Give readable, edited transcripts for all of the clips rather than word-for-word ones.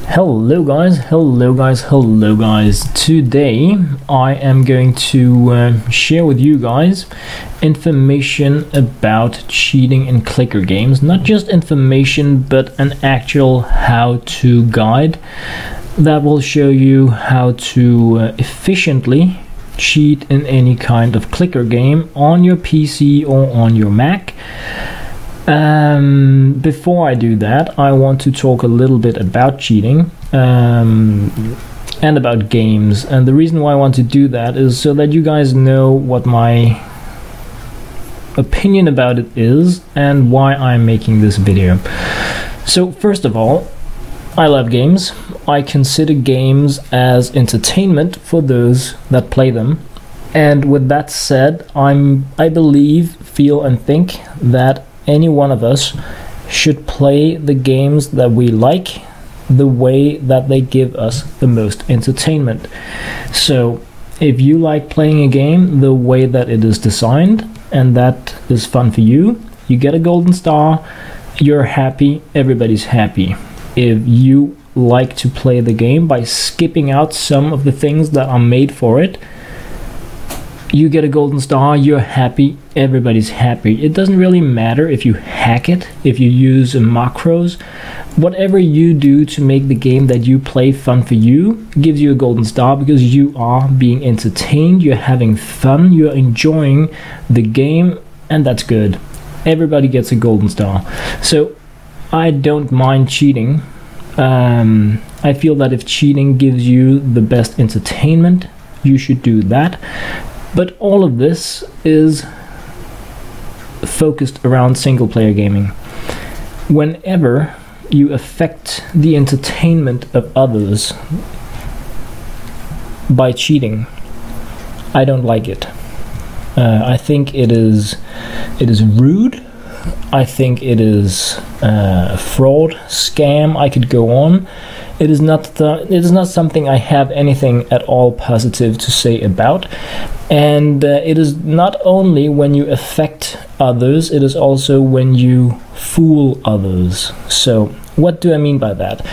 Hello guys. Today I am going to share with you guys information about cheating in clicker games. Not just information, but an actual how-to guide that will show you how to efficiently cheat in any kind of clicker game on your PC or on your Mac. Before I do that, I want to talk a little bit about cheating and about games. And the reason why I want to do that is so that you guys know what my opinion about it is and why I'm making this video. So first of all, I love games. I consider games as entertainment for those that play them. And with that said, I believe, feel and think that any one of us should play the games that we like the way that they give us the most entertainment. So if you like playing a game the way that it is designed and that is fun for you, you get a golden star, you're happy, everybody's happy. If you like to play the game by skipping out some of the things that are made for it, you get a golden star, you're happy, everybody's happy. It doesn't really matter if you hack it, if you use macros. Whatever you do to make the game that you play fun for you gives you a golden star, because you are being entertained, you're having fun, you're enjoying the game, and that's good. Everybody gets a golden star. So I don't mind cheating. I feel that if cheating gives you the best entertainment, you should do that. But all of this is focused around single player gaming. Whenever you affect the entertainment of others by cheating, I don't like it. I think it is rude. I think it is fraud, scam. I could go on. It is not something I have anything at all positive to say about. And it is not only when you affect others, it is also when you fool others. So what do I mean by that?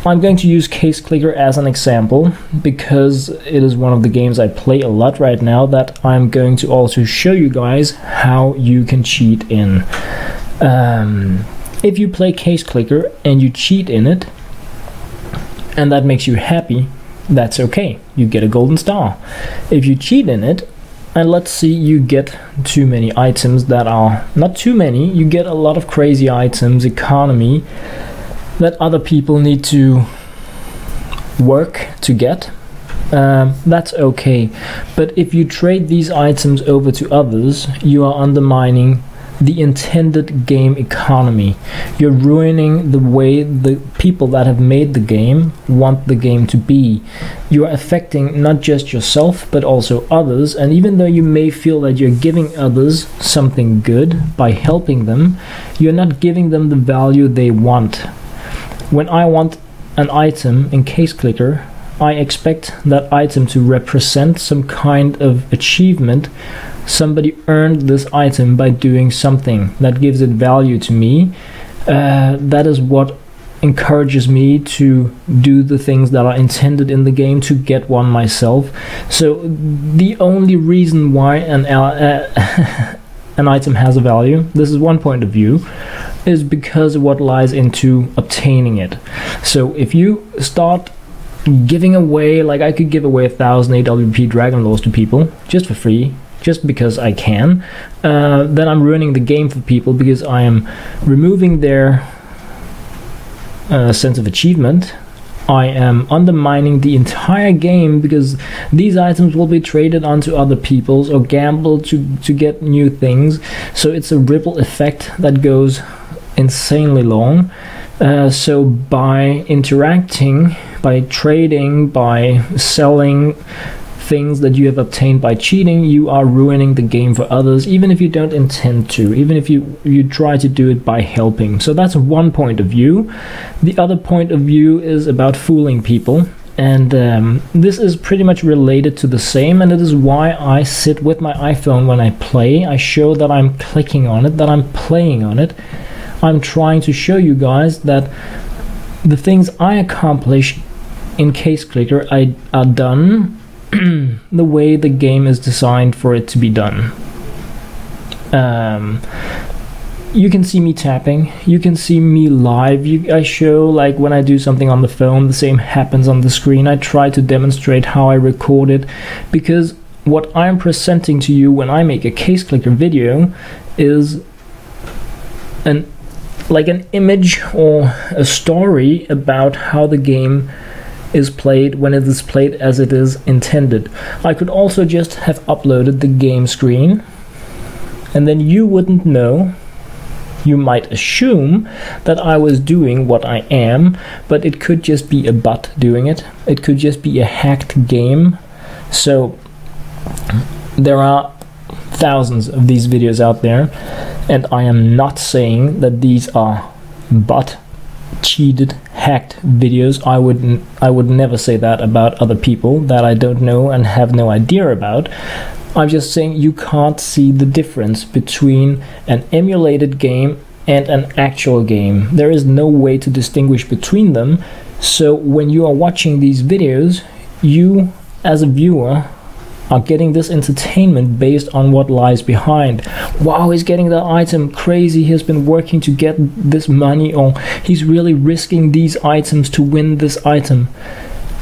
I'm going to use Case Clicker as an example because it is one of the games I play a lot right now that I'm going to also show you guys how you can cheat in. If you play Case Clicker and you cheat in it, and that makes you happy, that's okay. You get a golden star. If you cheat in it, and let's see you get too many items that are not too many, you get a lot of crazy items, economy, that other people need to work to get, that's okay. But if you trade these items over to others, you are undermining the intended game economy. You're ruining the way the people that have made the game want the game to be. You are affecting not just yourself but also others, and even though you may feel that you're giving others something good by helping them, you're not giving them the value they want. When I want an item in Case Clicker, I expect that item to represent some kind of achievement. Somebody earned this item by doing something that gives it value to me. That is what encourages me to do the things that are intended in the game to get one myself. So the only reason why an item has a value, this is one point of view, is because of what lies into obtaining it. So if you start giving away, like I could give away 1,000 AWP Dragon Laws to people just for free, just because I can, then I'm ruining the game for people, because I am removing their sense of achievement. I am undermining the entire game, because these items will be traded onto other people's or gambled to get new things. So it's a ripple effect that goes insanely long. So by interacting, by trading, by selling things that you have obtained by cheating, you are ruining the game for others, even if you don't intend to, even if you try to do it by helping. So that's one point of view. The other point of view is about fooling people, and this is pretty much related to the same, and it is why I sit with my iPhone when I play. I show that I'm clicking on it, that I'm playing on it. I'm trying to show you guys that the things I accomplish in Case Clicker are done the way the game is designed for it to be done. You can see me tapping, you can see me live. I show, like, when I do something on the phone, the same happens on the screen. I try to demonstrate how I record it, because what I'm presenting to you when I make a Case Clicker video is an image or a story about how the game is played when it is played as it is intended. I could also just have uploaded the game screen, and then you wouldn't know. You might assume that I was doing what I am, but it could just be a bot doing it. It could just be a hacked game. So there are thousands of these videos out there, and I am not saying that these are bot cheated, hacked videos. I would never say that about other people that I don't know and have no idea about. I'm just saying you can't see the difference between an emulated game and an actual game. There is no way to distinguish between them. So when you are watching these videos, you as a viewer are getting this entertainment based on what lies behind. Wow, he's getting that item, crazy, he's been working to get this money, or he's really risking these items to win this item.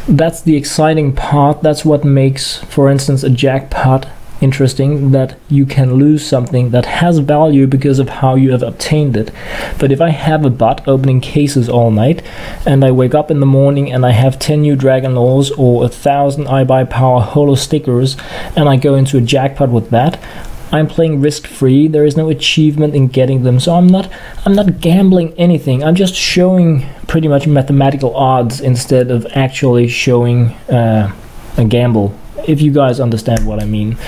That's the exciting part. That's what makes, for instance, a jackpot interesting, that you can lose something that has value because of how you have obtained it. But if I have a bot opening cases all night, and I wake up in the morning and I have 10 new Dragon Laws or 1,000 iBuy Power holo stickers, and I go into a jackpot with that, I'm playing risk-free. There is no achievement in getting them, so I'm not gambling anything. I'm just showing pretty much mathematical odds instead of actually showing a gamble, if you guys understand what I mean.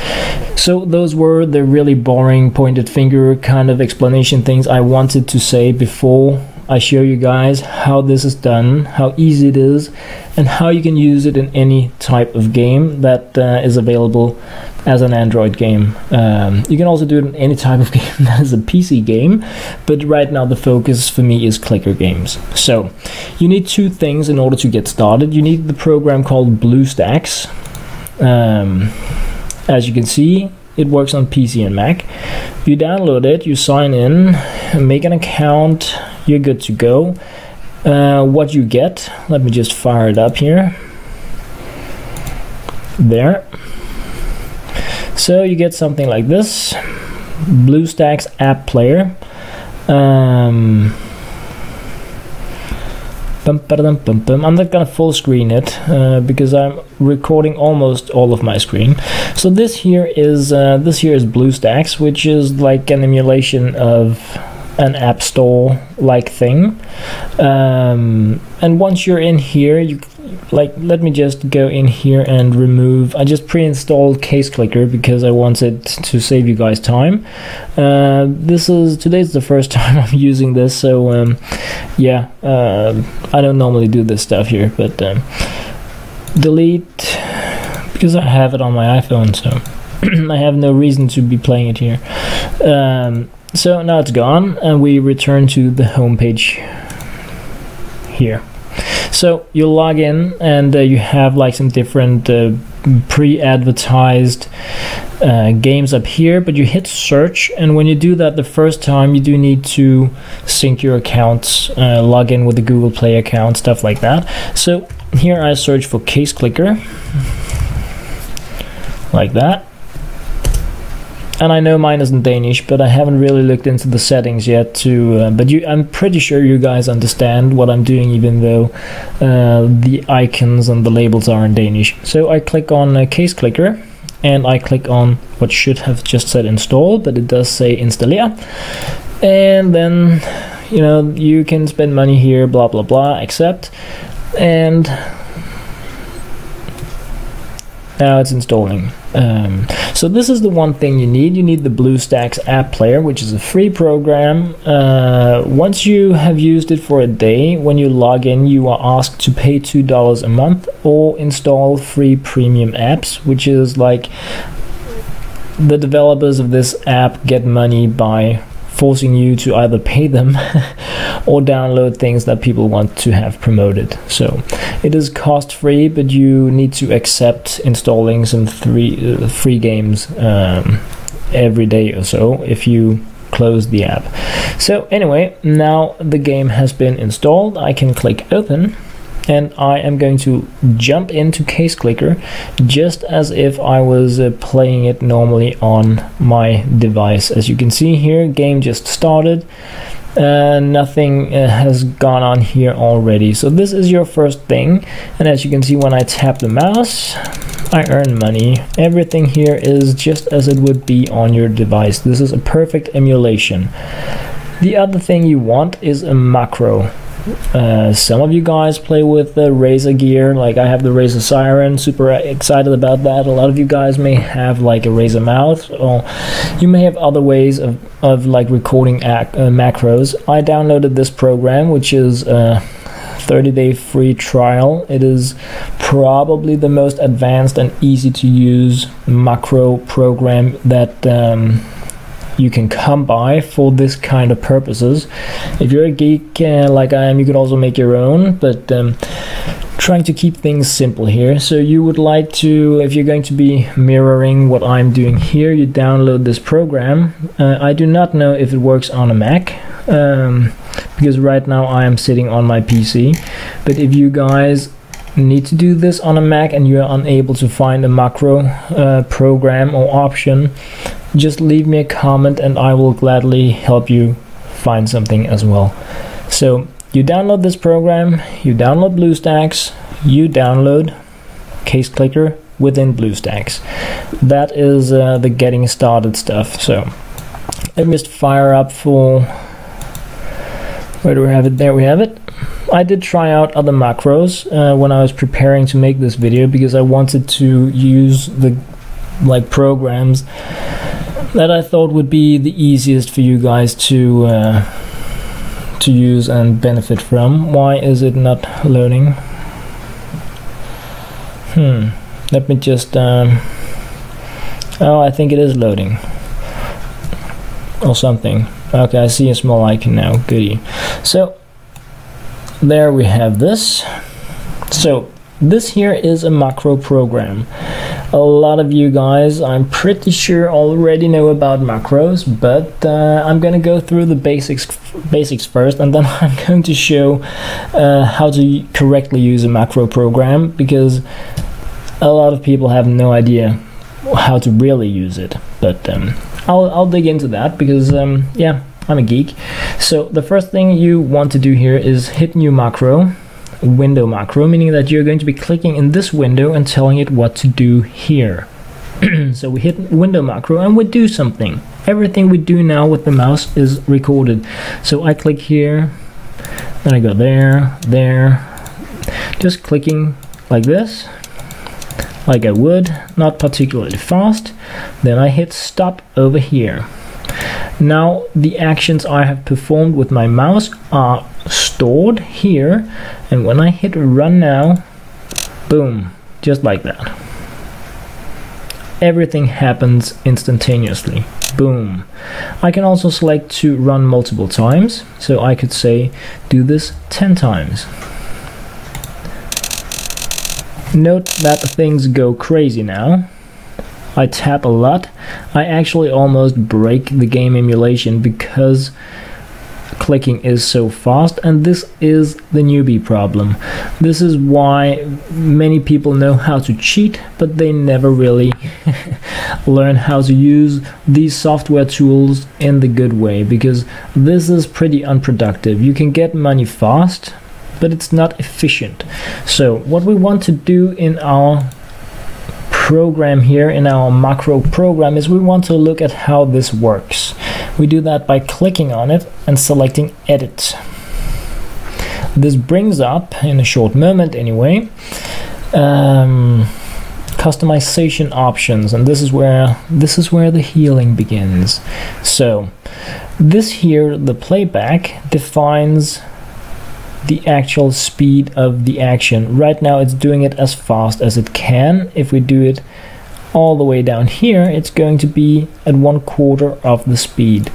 So those were the really boring pointed finger kind of explanation things I wanted to say before I show you guys how this is done, how easy it is, and how you can use it in any type of game that is available as an Android game. You can also do it in any type of game that is a PC game, but right now the focus for me is clicker games. So you need two things in order to get started. You need the program called Bluestacks. As you can see, it works on PC and Mac. You download it, you sign in, make an account, you're good to go. What you get, let me just fire it up here. There. So you get something like this, Bluestacks App Player. I'm not gonna full screen it because I'm recording almost all of my screen. So this here is Bluestacks, which is like an emulation of an app store like thing. And once you're in here, you let me just go in here and remove. I just pre-installed Case Clicker because I wanted to save you guys time. Today's the first time I'm using this, so yeah, I don't normally do this stuff here, but delete, because I have it on my iPhone, so I have no reason to be playing it here. So now it's gone, and we return to the home page here. So you log in, and you have like some different pre-advertised games up here, but you hit search, and when you do that the first time, you do need to sync your accounts, log in with the Google Play account, stuff like that. So here I search for Case Clicker, like that. And I know mine isn't Danish, but I haven't really looked into the settings yet but I'm pretty sure you guys understand what I'm doing, even though the icons and the labels are in Danish. So I click on Case Clicker, and I click on what should have just said install, but it does say installer. And then, you know, you can spend money here, blah blah blah, accept, and now it's installing. So this is the one thing you need. You need the Bluestacks App Player, which is a free program. Once you have used it for a day, when you log in, you are asked to pay $2 a month or install free premium apps, which is like the developers of this app get money by forcing you to either pay them or download things that people want to have promoted. So it is cost free, but you need to accept installing some free games every day or so if you close the app. So anyway, now the game has been installed. I can click open, and I am going to jump into Case Clicker just as if I was playing it normally on my device. As you can see here, game just started. Nothing has gone on here already. So this is your first thing, and as you can see, when I tap the mouse, I earn money. Everything here is just as it would be on your device. This is a perfect emulation. The other thing you want is a macro. Some of you guys play with the Razer gear, like I have the Razer Siren, super excited about that. A lot of you guys may have like a Razer mouse, or you may have other ways of like recording macros. I downloaded this program, which is a 30-day free trial. It is probably the most advanced and easy to use macro program that you can come by for this kind of purposes. If you're a geek like I am, you can also make your own, but trying to keep things simple here. So you would like to, if you're going to be mirroring what I'm doing here, you download this program. I do not know if it works on a Mac, because right now I am sitting on my PC, but if you guys need to do this on a Mac and you're unable to find a macro program or option, just leave me a comment and I will gladly help you find something as well. So you download this program, you download Bluestacks, you download Case Clicker within Bluestacks. That is the getting started stuff. So let me just fire up for, where do we have it? There we have it. I did try out other macros when I was preparing to make this video, because I wanted to use the programs that I thought would be the easiest for you guys to use and benefit from. Why is it not loading? Let me just oh, I think it is loading or something. Okay, I see a small icon now. Goody. So there we have this. So this here is a macro program. A lot of you guys, I'm pretty sure, already know about macros, but I'm gonna go through the basics first, and then I'm going to show how to correctly use a macro program, because a lot of people have no idea how to really use it. But I'll dig into that, because yeah, I'm a geek. So the first thing you want to do here is hit new macro, window macro, meaning that you're going to be clicking in this window and telling it what to do here. So we hit window macro and we do something. Everything we do now with the mouse is recorded. So I click here, then I go there, just clicking like this, like I would, not particularly fast. Then I hit stop over here. Now the actions I have performed with my mouse are stored here, and when I hit run now, boom, just like that. Everything happens instantaneously. Boom. I can also select to run multiple times, so I could say do this 10 times. Note that things go crazy now. I tap a lot. I actually almost break the game emulation because clicking is so fast, and this is the newbie problem. This is why many people know how to cheat, but they never really learn how to use these software tools in the good way, because this is pretty unproductive. You can get money fast, but it's not efficient. So what we want to do in our program here, in our macro program, is we want to look at how this works. We do that by clicking on it and selecting edit. This brings up, in a short moment anyway, customization options, and this is where the healing begins. So this here, the playback, defines the actual speed of the action. Right now it's doing it as fast as it can. If we do it all the way down here, it's going to be at 1/4 of the speed.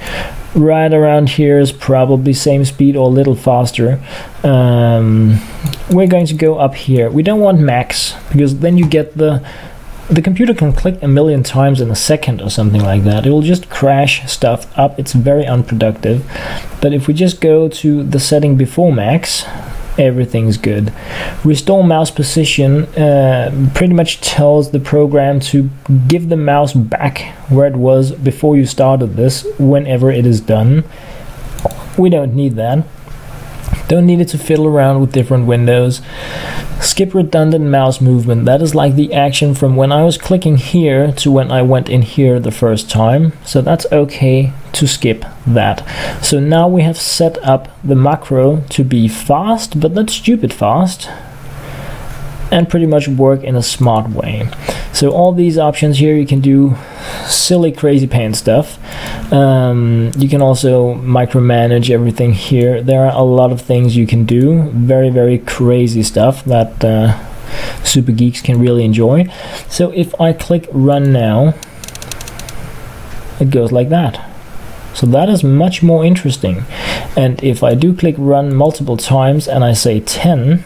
right around here is probably same speed or a little faster. We're going to go up here. We don't want max, because then you get the computer can click a million times in a second or something like that. It will just crash stuff up. It's very unproductive. But if we just go to the setting before max, everything's good. Restore mouse position pretty much tells the program to give the mouse back where it was before you started this, whenever it is done. We don't need that. Don't need it to fiddle around with different windows. Skip redundant mouse movement. That is like the action from when I was clicking here to when I went in here the first time. So that's okay to skip that. So now we have set up the macro to be fast, but not stupid fast, and pretty much work in a smart way. So all these options here, you can do silly crazy pants stuff. You can also micromanage everything here. There are a lot of things you can do, very crazy stuff that super geeks can really enjoy. So if I click run now, it goes like that. So that is much more interesting. And if I do click run multiple times and I say 10,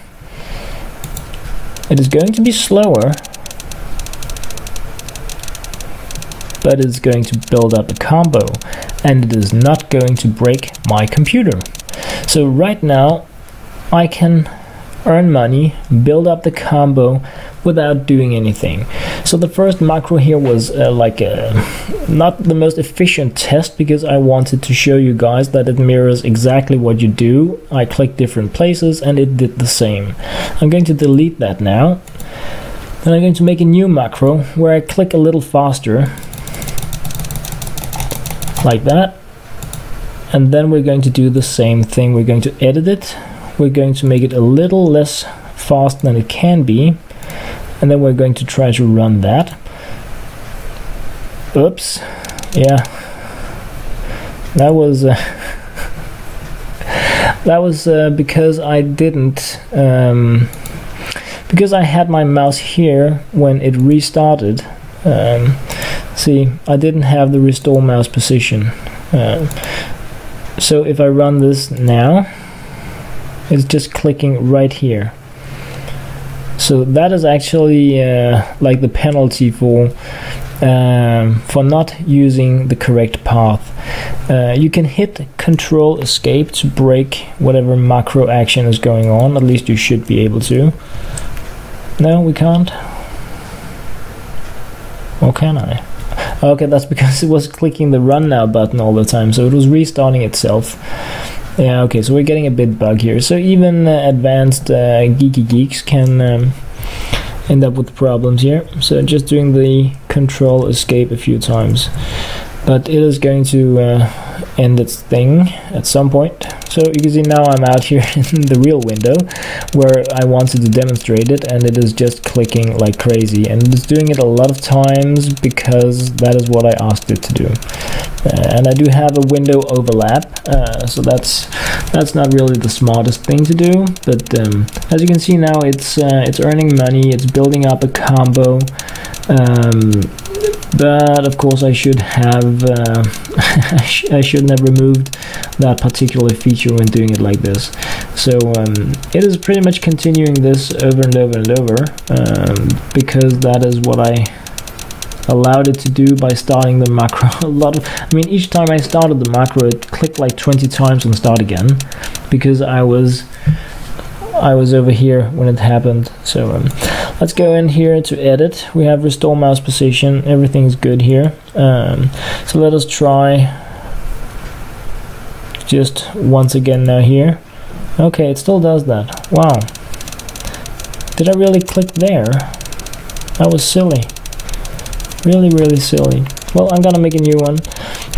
it is going to be slower, but it's going to build up a combo, and it is not going to break my computer. So right now I can earn money, build up the combo without doing anything. So the first macro here was not the most efficient test, because I wanted to show you guys that it mirrors exactly what you do. I clicked different places and it did the same. I'm going to delete that now. Then I'm going to make a new macro where I click a little faster, like that. And then we're going to do the same thing. We're going to edit it. We're going to make it a little less fast than it can be. And then we're going to try to run that. Oops. Yeah. That was because I didn't because I had my mouse here when it restarted. See, I didn't have the restore mouse position. So if I run this now, it's just clicking right here. So that is actually like the penalty for not using the correct path. You can hit Control Escape to break whatever macro action is going on. At least you should be able to. No, we can't. Or can I? Okay, that's because it was clicking the run now button all the time, so it was restarting itself. Yeah, okay, so we're getting a bit bug here. So even advanced geeky geeks can end up with problems here. So just doing the Control Escape a few times. But it is going to end its thing at some point. So you can see now I'm out here in the real window where I wanted to demonstrate it, and it is just clicking like crazy, and it's doing it a lot of times because that is what I asked it to do. And I do have a window overlap, so that's not really the smartest thing to do, but as you can see now, it's earning money, it's building up a combo. But of course I should have I shouldn't have removed that particular feature when doing it like this. So it is pretty much continuing this over and over and over, because that is what I allowed it to do by starting the macro. I mean, each time I started the macro, it clicked like 20 times and start again, because I was over here when it happened. So let's go in here to edit. We have restore mouse position, everything's good here. So let us try just once again now here. Okay, it still does that. Wow, did I really click there? That was silly, really silly. Well, I'm gonna make a new one.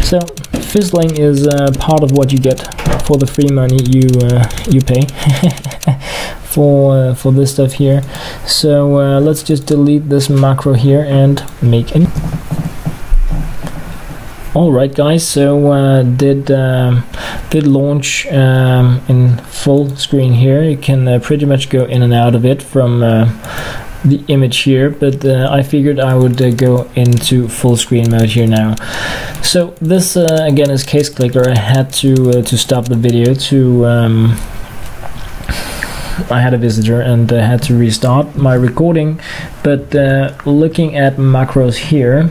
So fizzling is part of what you get for the free money you pay for this stuff here. So let's just delete this macro here and make it. Alright guys, so did launch in full screen here. You can pretty much go in and out of it from the image here, but I figured I would go into full screen mode here now. So this again is Case Clicker. I had to stop the video to I had a visitor and had to restart my recording, but looking at macros here,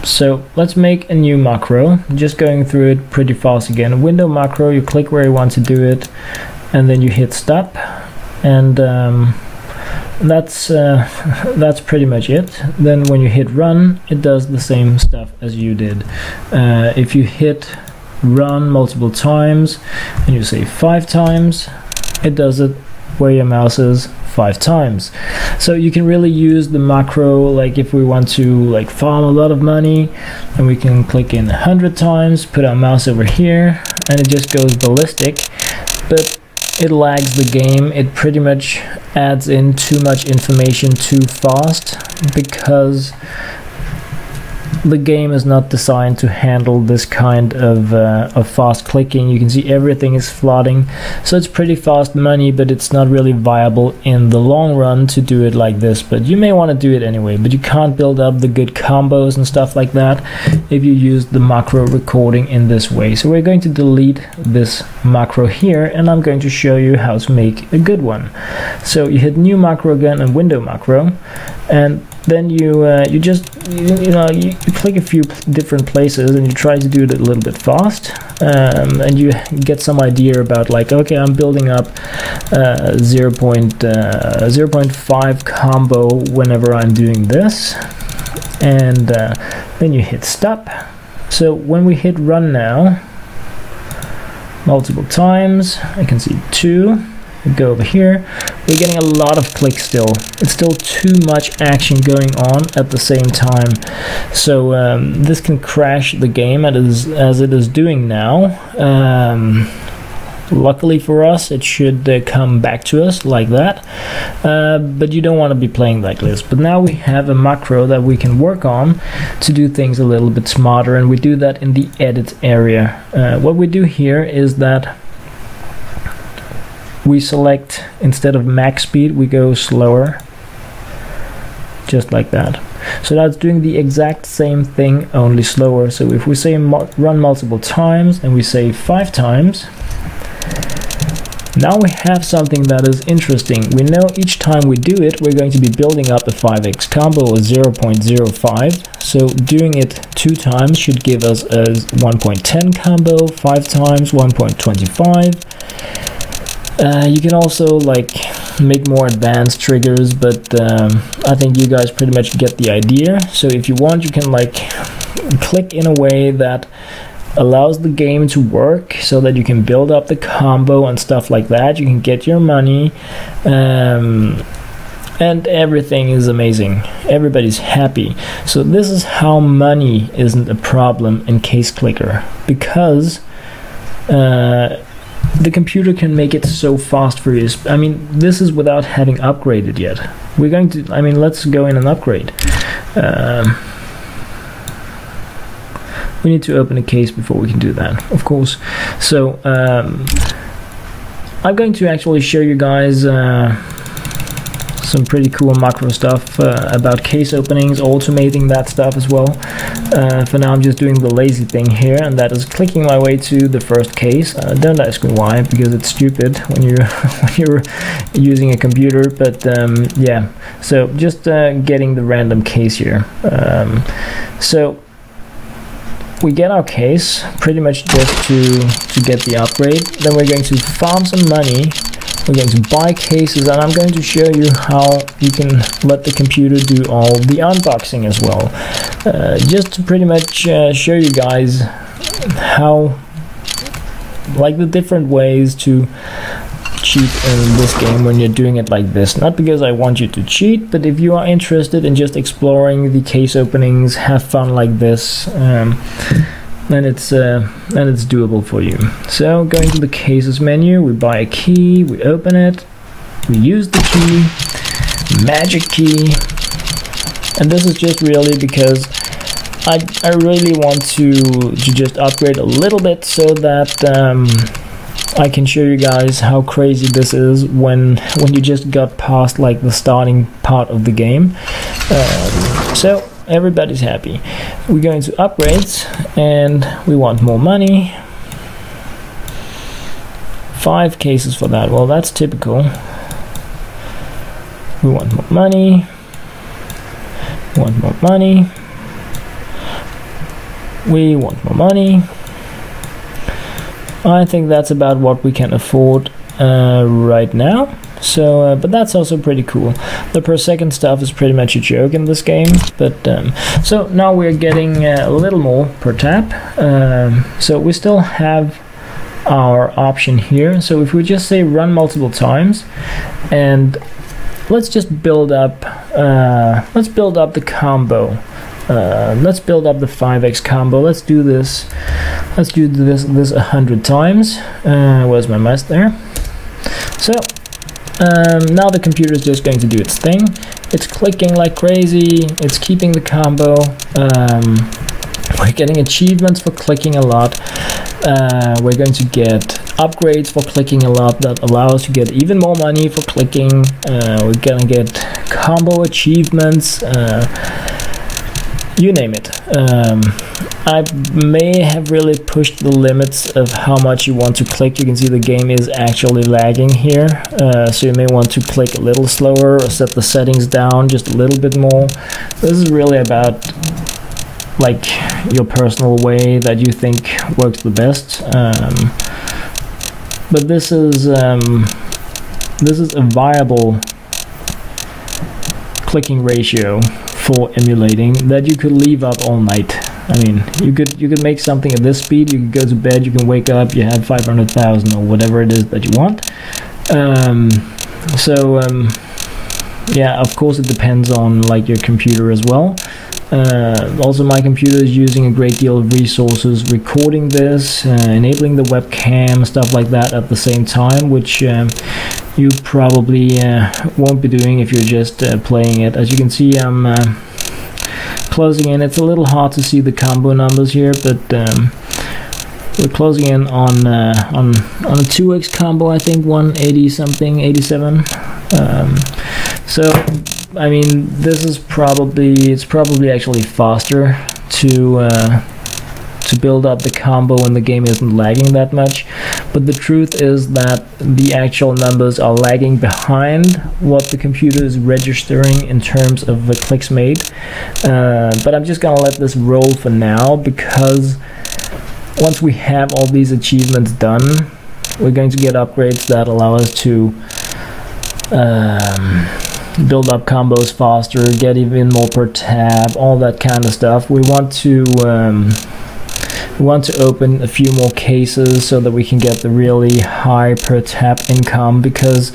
so let's make a new macro, just going through it pretty fast again. Window macro, you click where you want to do it, and then you hit stop, and that's pretty much it. Then when you hit run, it does the same stuff as you did. If you hit run multiple times and you say 5 times, it does it where your mouse is 5 times. So you can really use the macro, like if we want to like farm a lot of money, and we can click in 100 times, put our mouse over here, and it just goes ballistic. But it lags the game. It pretty much adds in too much information too fast, because the game is not designed to handle this kind of fast clicking. You can see everything is flooding, so it's pretty fast money, but it's not really viable in the long run to do it like this. But you may want to do it anyway, but you can't build up the good combos and stuff like that if you use the macro recording in this way. So we're going to delete this macro here, and I'm going to show you how to make a good one. So you hit new macro again and window macro, and then you click a few different places and you try to do it a little bit fast, and you get some idea about, like, okay, I'm building up 0.5 combo whenever I'm doing this, and then you hit stop. So when we hit run now multiple times, I can see 2. We go over here, we're getting a lot of clicks still. It's still too much action going on at the same time. So this can crash the game as it is doing now. Luckily for us, it should come back to us like that, but you don't want to be playing like this. But now we have a macro that we can work on to do things a little bit smarter, and we do that in the edit area. What we do here is that we select, instead of max speed, we go slower, just like that. So that's doing the exact same thing, only slower. So if we say run multiple times and we say 5 times, now we have something that is interesting. We know each time we do it, we're going to be building up a 5x combo or 0.05. So doing it 2 times should give us a 1.10 combo, 5 times 1.25. You can also like make more advanced triggers, but I think you guys pretty much get the idea. So if you want, you can like click in a way that allows the game to work, so that you can build up the combo and stuff like that. You can get your money, and everything is amazing. Everybody's happy. So this is how money isn't a problem in Case Clicker, because the computer can make it so fast for you. I mean, this is without having upgraded yet. We're going to, I mean, let's go in and upgrade. We need to open a case before we can do that, of course. So I'm going to actually show you guys some pretty cool macro stuff about case openings, automating that stuff as well. For now I'm just doing the lazy thing here, and that is clicking my way to the first case. Don't ask me why, because it's stupid when you're using a computer, but yeah, so just getting the random case here. So we get our case pretty much just to get the upgrade. Then we're going to farm some money. We're going to buy cases, and I'm going to show you how you can let the computer do all the unboxing as well. Just to pretty much show you guys how, like, the different ways to cheat in this game when you're doing it like this. Not because I want you to cheat, but if you are interested in just exploring the case openings, have fun like this, then it's doable for you. So going to the cases menu, we buy a key, we open it, we use the key, magic key, and this is just really because I really want to just upgrade a little bit, so that I can show you guys how crazy this is when you just got past like the starting part of the game. So everybody's happy. We go into upgrades and we want more money. 5 cases for that. Well, that's typical. We want more money. We want more money. We want more money. I think that's about what we can afford right now. So, but that's also pretty cool. The per second stuff is pretty much a joke in this game. But so now we're getting a little more per tap. So we still have our option here. So if we just say run multiple times, and let's just build up. Let's build up the combo. Let's build up the 5x combo. Let's do this. Let's do this 100 times. Where's my mouse there? So now the computer is just going to do its thing. It's clicking like crazy. It's keeping the combo. We're getting achievements for clicking a lot. We're going to get upgrades for clicking a lot that allow us to get even more money for clicking. We're gonna get combo achievements. You name it. I may have really pushed the limits of how much you want to click. You can see the game is actually lagging here, so you may want to click a little slower or set the settings down just a little bit more. This is really about like your personal way that you think works the best. But this is a viable clicking ratio for emulating that you could leave up all night. I mean, you could make something at this speed. You could go to bed, you can wake up, you have 500,000 or whatever it is that you want. Yeah, of course it depends on like your computer as well. Also, my computer is using a great deal of resources recording this, enabling the webcam, stuff like that at the same time, which you probably won't be doing if you're just playing it. As you can see, I'm closing in. It's a little hard to see the combo numbers here, but we're closing in on a 2x combo, I think 180 something, 87. So I mean, this is probably actually faster to build up the combo when the game isn't lagging that much. But the truth is that the actual numbers are lagging behind what the computer is registering in terms of the clicks made. But I'm just gonna let this roll for now, because once we have all these achievements done, we're going to get upgrades that allow us to build up combos faster, get even more per tab, all that kind of stuff. We want to open a few more cases so that we can get the really high per tap income, because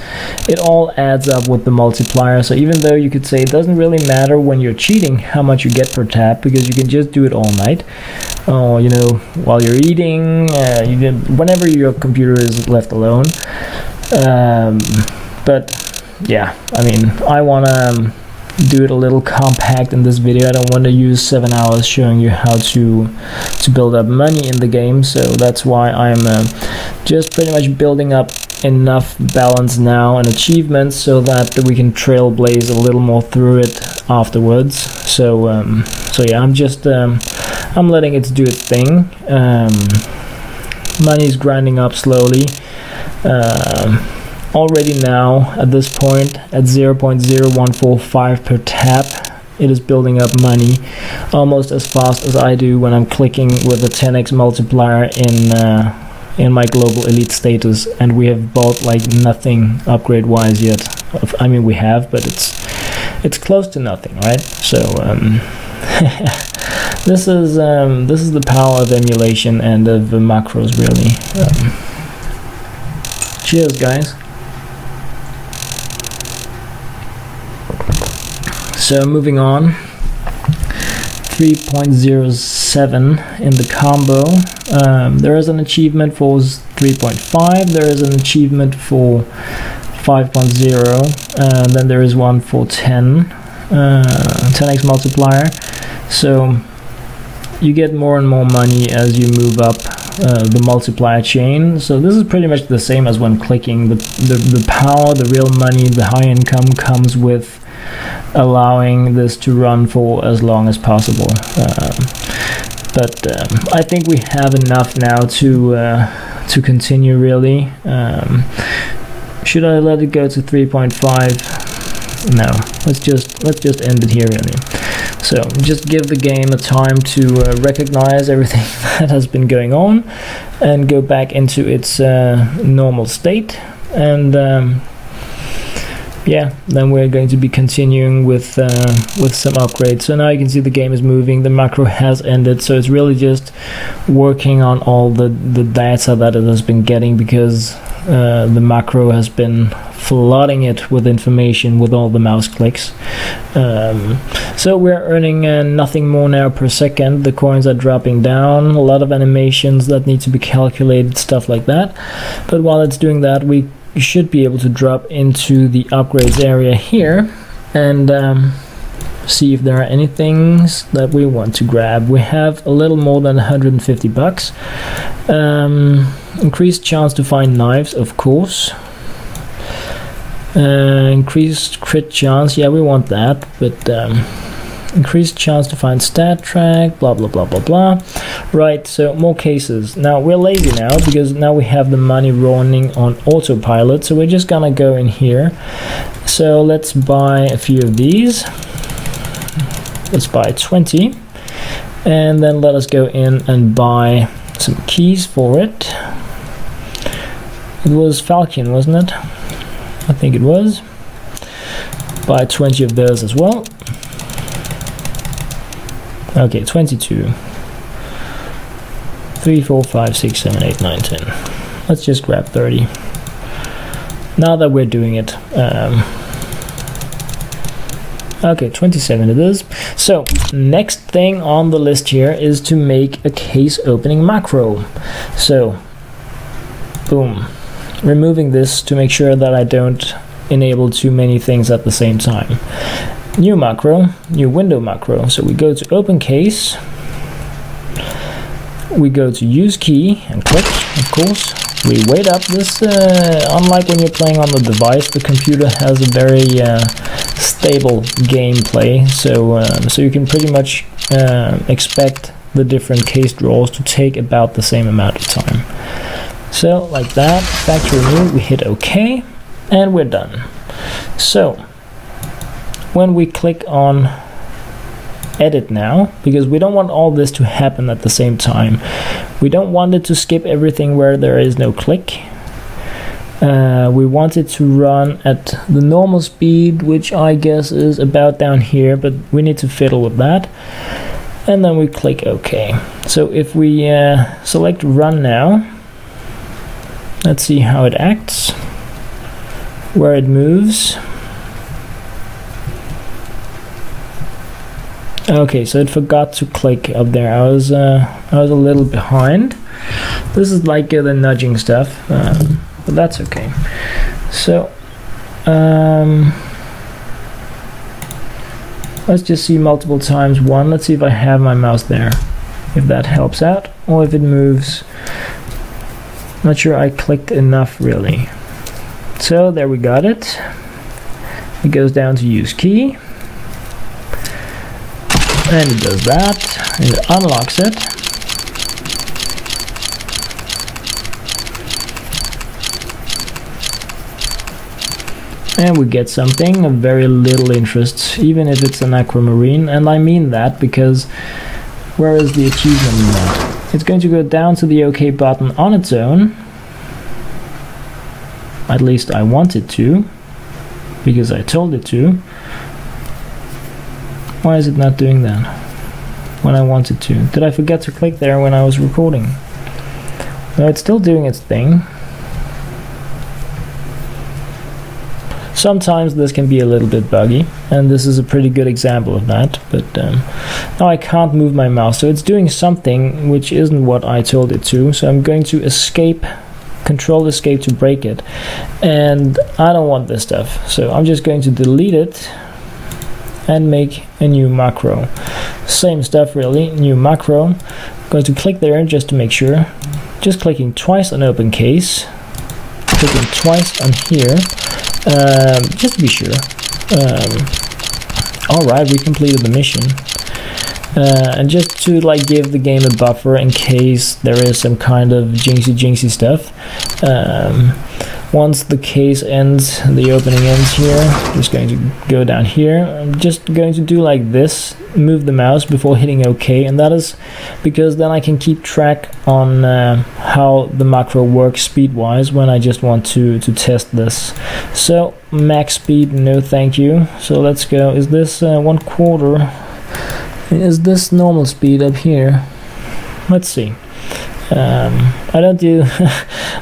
it all adds up with the multiplier. So even though you could say it doesn't really matter when you're cheating how much you get per tap, because you can just do it all night, or you know, while you're eating, whenever your computer is left alone. But yeah, I mean, I want to do it a little compact in this video. I don't want to use 7 hours showing you how to build up money in the game, so that's why I'm just pretty much building up enough balance now and achievements so that we can trailblaze a little more through it afterwards. So yeah, I'm letting it do its thing. Money is grinding up slowly. Already now, at this point, at 0.0145 per tap, it is building up money almost as fast as I do when I'm clicking with a 10x multiplier in my global elite status, and we have bought like nothing upgrade wise yet. I mean, we have, but it's close to nothing, right? So this is the power of emulation and of macros, really. Cheers, guys. So moving on, 3.07 in the combo. There is an achievement for 3.5, there is an achievement for 5.0, and then there is one for 10x multiplier. So you get more and more money as you move up the multiplier chain. So this is pretty much the same as when clicking. The power, the real money, the high income comes with allowing this to run for as long as possible. But I think we have enough now to continue really. Should I let it go to 3.5? No, let's just end it here really. So just give the game a time to recognize everything that has been going on and go back into its normal state, and yeah, then we're going to be continuing with some upgrades. So now you can see the game is moving, the macro has ended, so it's really just working on all the data that it has been getting, because the macro has been flooding it with information with all the mouse clicks. So we're earning nothing more now per second. The coins are dropping down, a lot of animations that need to be calculated, stuff like that. But while it's doing that, we should be able to drop into the upgrades area here and see if there are any things that we want to grab. We have a little more than 150 bucks. Increased chance to find knives, of course. Increased crit chance, yeah, we want that, but increased chance to find stat track, blah blah blah blah blah. Right, so more cases. Now we're lazy now because now we have the money running on autopilot, so we're just gonna go in here. So let's buy a few of these. Let's buy 20, and then let us go in and buy some keys for it. It was Falcon, wasn't it? I think it was. Buy 20 of those as well. Okay, 22. 3, 4, 5, 6, 7, 8, 9, 10. Let's just grab 30. Now that we're doing it. Okay, 27 it is. So, next thing on the list here is to make a case opening macro. So, boom. Removing this to make sure that I don't enable too many things at the same time. New macro, new window macro. So we go to open case, we go to use key and click, of course. We wait up. This, unlike when you're playing on the device, the computer has a very stable gameplay, so you can pretty much expect the different case draws to take about the same amount of time. So like that, factory new, we hit OK, and we're done. So when we click on edit now, because we don't want all this to happen at the same time, we don't want it to skip everything where there is no click. We want it to run at the normal speed, which I guess is about down here, but we need to fiddle with that. And then we click OK. So if we select run now, let's see how it acts, where it moves. Okay, so it forgot to click up there. I was a little behind. This is like the nudging stuff, but that's okay. So let's just see multiple times one. Let's see if I have my mouse there, if that helps out, or if it moves. Not sure I clicked enough really. So there we got it. It goes down to use key, and it does that, and it unlocks it. And we get something of very little interest, even if it's an aquamarine, and I mean that because where is the achievement in that? It's going to go down to the OK button on its own. At least I want it to, because I told it to. Why is it not doing that when I want it to? Did I forget to click there when I was recording? No, it's still doing its thing. Sometimes this can be a little bit buggy, and this is a pretty good example of that, but now I can't move my mouse, so it's doing something which isn't what I told it to, so I'm going to escape, control escape to break it, and I don't want this stuff, so I'm just going to delete it and make a new macro. Same stuff really, new macro. I'm going to click there just to make sure. just clicking twice on open case, clicking twice on here, just to be sure. Alright, we completed the mission. And just to like give the game a buffer in case there is some kind of jinxy stuff. Once the case ends, the opening ends here, I'm just going to go down here. I'm just going to do like this, move the mouse before hitting OK, and that is because then I can keep track on how the macro works speed-wise when I just want to test this. So max speed, no thank you. So let's go. Is this 1/4? Is this normal speed up here? Let's see. I don't do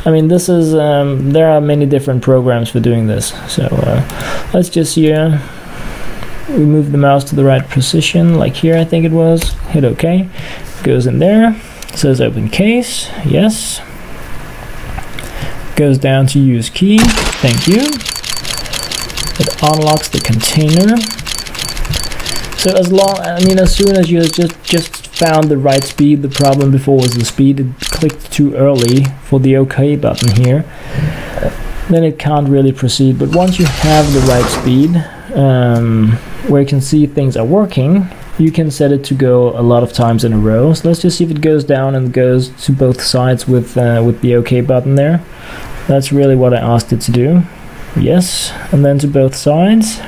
I mean, this is there are many different programs for doing this, so let's just here we move the mouse to the right position, like here I think it was, hit OK, goes in there, says open case, yes, goes down to use key, thank you, it unlocks the container. So as soon as you just found the right speed, the problem before was the speed, it clicked too early for the OK button here, then it can't really proceed. But once you have the right speed, where you can see things are working, you can set it to go a lot of times in a row. So let's just see if it goes down and goes to both sides with the OK button there. That's really what I asked it to do. Yes, and then to both sides.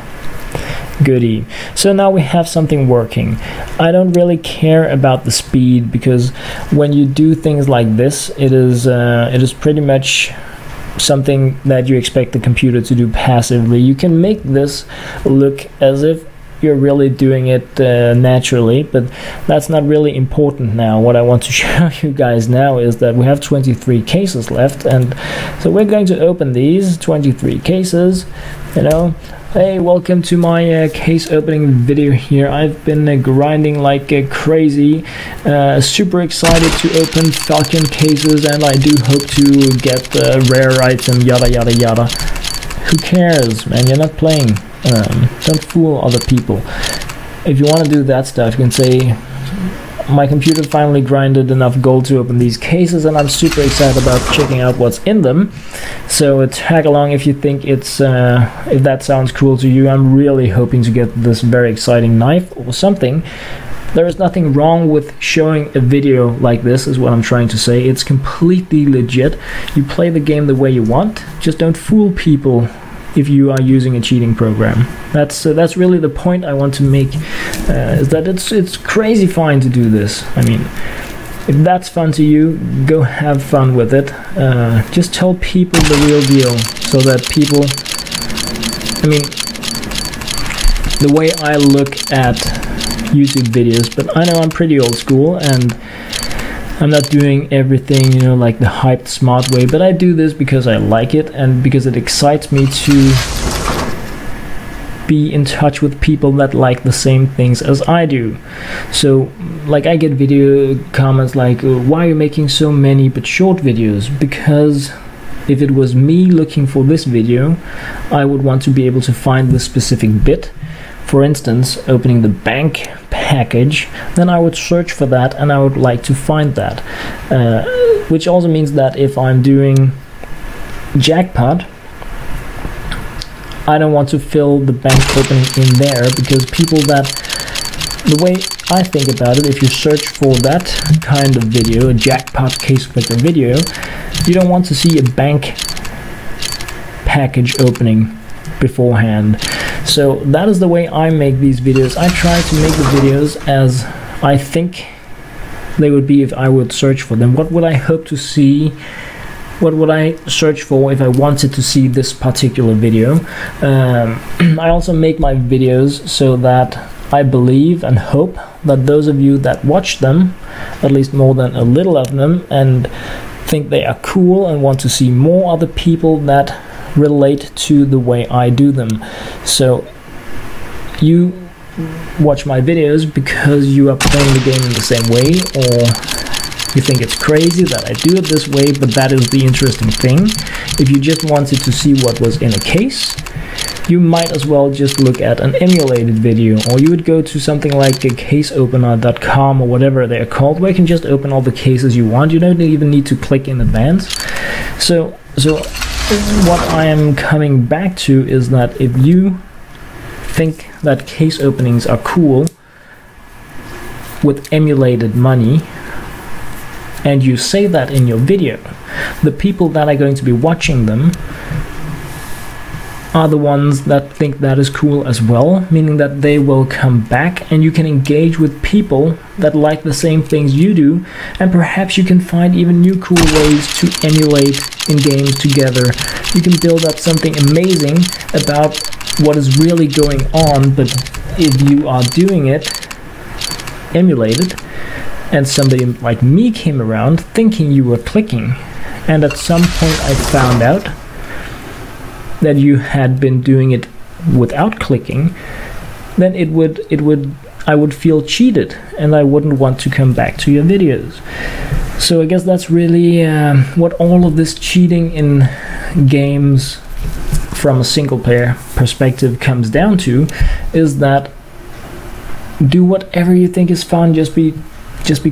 Goody. So now we have something working. I don't really care about the speed, because when you do things like this, it is pretty much something that you expect the computer to do passively. You can make this look as if you're really doing it naturally, but that's not really important now. What I want to show you guys now is that we have 23 cases left, and so we're going to open these 23 cases, you know. Hey, welcome to my case opening video here. I've been grinding like crazy, super excited to open Falcon cases, and I do hope to get the rare item, yada yada yada. Who cares, man? You're not playing. Don't fool other people. If you want to do that stuff, you can say, my computer finally grinded enough gold to open these cases, and I'm super excited about checking out what's in them. So tag along if you think it's if that sounds cool to you. I'm really hoping to get this very exciting knife or something. There is nothing wrong with showing a video like this, is what I'm trying to say. It's completely legit. You play the game the way you want. Just don't fool people if you are using a cheating program. That's really the point I want to make, is that it's crazy fine to do this. I mean, if that's fun to you, go have fun with it. Just tell people the real deal, so that people, I mean, the way I look at YouTube videos, but I know I'm pretty old school, and I'm not doing everything, you know, like the hyped smart way, but I do this because I like it, and because it excites me to be in touch with people that like the same things as I do. So like, I get video comments like, why are you making so many but short videos? Because if it was me looking for this video, I would want to be able to find the specific bit. For instance, opening the bank package, then I would search for that, and I would like to find that. Which also means that if I'm doing jackpot, I don't want to fill the bank opening in there, because people that, the way I think about it, if you search for that kind of video, a jackpot case clicker video, you don't want to see a bank package opening beforehand. So that is the way I make these videos. I try to make the videos as I think they would be if I would search for them. What would I hope to see? What would I search for if I wanted to see this particular video? I also make my videos so that I believe and hope that those of you that watch them, at least more than a little of them, and think they are cool and want to see more other people that relate to the way I do them. So you watch my videos because you are playing the game in the same way, or you think it's crazy that I do it this way, but that is the interesting thing. If you just wanted to see what was in a case, you might as well just look at an emulated video, or you would go to something like a caseopener.com or whatever they're called, where you can just open all the cases you want. You don't even need to click in advance. So what I am coming back to is that if you think that case openings are cool with emulated money, and you say that in your video, the people that are going to be watching them are the ones that think that is cool as well, meaning that they will come back, and you can engage with people that like the same things you do, and perhaps you can find even new cool ways to emulate in games together. You can build up something amazing about what is really going on, but if you are doing it emulated, and somebody like me came around thinking you were clicking, and at some point I found out that you had been doing it without clicking, then I would feel cheated, and I wouldn't want to come back to your videos. So I guess that's really what all of this cheating in games from a single player perspective comes down to, is that do whatever you think is fun, just be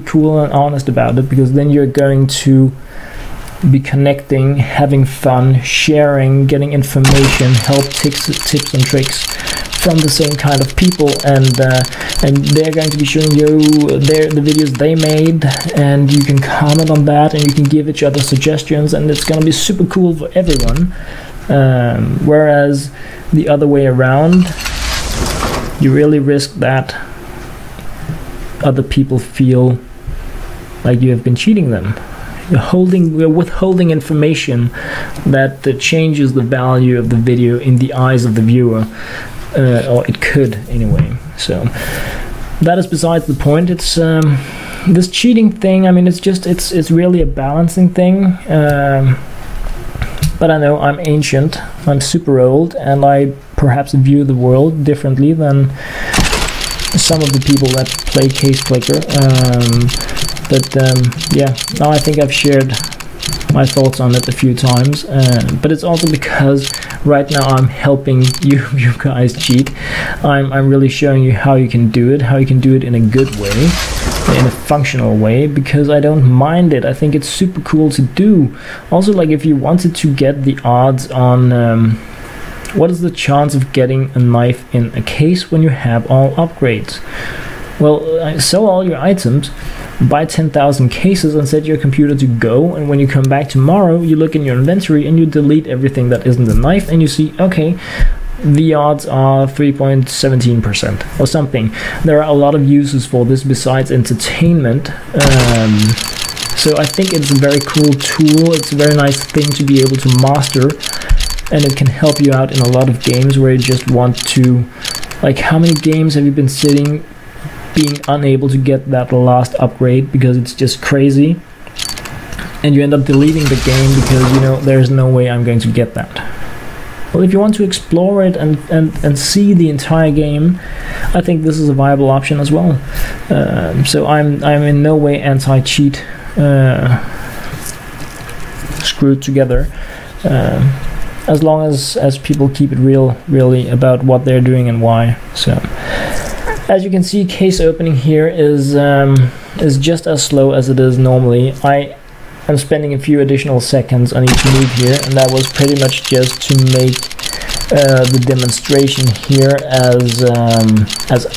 cool and honest about it, because then you're going to be connecting, having fun, sharing, getting information, help, tips and tricks from the same kind of people, and they're going to be showing you the videos they made, and you can comment on that, and you can give each other suggestions, and it's going to be super cool for everyone. Whereas the other way around, you really risk that other people feel like you have been cheating them. You're withholding information that changes the value of the video in the eyes of the viewer, or it could anyway. So that is besides the point. It's this cheating thing. I mean, it's really a balancing thing. But I know I'm ancient, I'm super old, and I perhaps view the world differently than some of the people that play Case Clicker. Yeah, now I think I've shared my thoughts on it a few times, but it's also because right now I'm helping you guys cheat. I'm really showing you how you can do it in a good way, in a functional way, because I don't mind it. I think it's super cool to do. Also, like, if you wanted to get the odds on what is the chance of getting a knife in a case when you have all upgrades? Well, sell all your items, buy 10,000 cases, and set your computer to go, and when you come back tomorrow, you look in your inventory and you delete everything that isn't a knife, and you see, okay, the odds are 3.17% or something. There are a lot of uses for this besides entertainment. So I think it's a very cool tool. It's a very nice thing to be able to master, and it can help you out in a lot of games where you just want to, like, how many games have you been sitting being unable to get that last upgrade because it's just crazy, and you end up deleting the game because you know there's no way I'm going to get that. Well, if you want to explore it and see the entire game, I think this is a viable option as well. So I'm in no way anti-cheat, screwed together, as long as people keep it real, really, about what they're doing and why. So as you can see, case opening here is just as slow as it is normally. I'm spending a few additional seconds on each move here, and that was pretty much just to make the demonstration here as